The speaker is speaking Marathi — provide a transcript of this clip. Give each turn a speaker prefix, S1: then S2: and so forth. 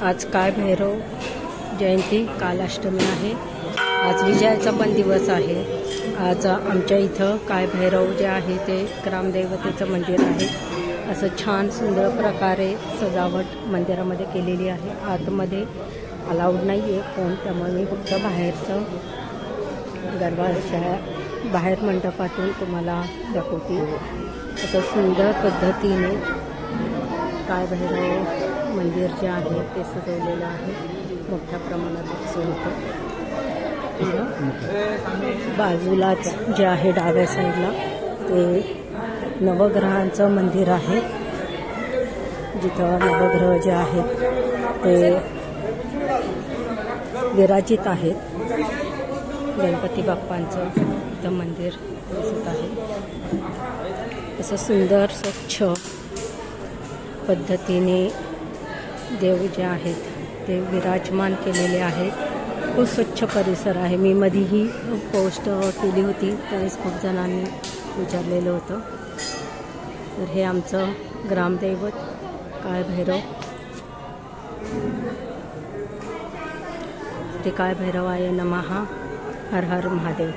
S1: आज काय भैरव जयंती, काल अष्टमी आहे। आज विजयाचा पण दिवस आहे। आज आमच्या इथं काय भैरव जे आहे ते ग्रामदैवतेचं मंदिर आहे। असं छान सुंदर प्रकारे सजावट मंदिरामध्ये केलेली आहे। आतमध्ये अलाउड नाही आहे कोण, त्यामुळे मी फक्त बाहेरचं दरवाजा बाहेर मंडपातून तुम्हाला दाखवते। असं सुंदर पद्धतीने काय भैरव मंदिर जे आहे ते सजवलेलं आहे। मोठ्या प्रमाणात दिसून होतं। बाजूलाच जे आहे डाव्या साईडला ते नवग्रहांचं मंदिर आहे, जिथं नवग्रह जे आहेत ते विराजित आहेत। गणपती बाप्पांचं इथं मंदिर दिसत आहे। असं सुंदर स्वच्छ पद्धतीने देव जे आहेत ते विराजमान केलेले आहेत। खूप स्वच्छ परिसर आहे। मी मधीही पोस्ट केली होती, त्यावेळेस खूप जणांनी विचारलेलं होतं। तर हे आमचं ग्रामदैवत काय भैरव, ते काय भैरवाय नमः, हर हर महादेव।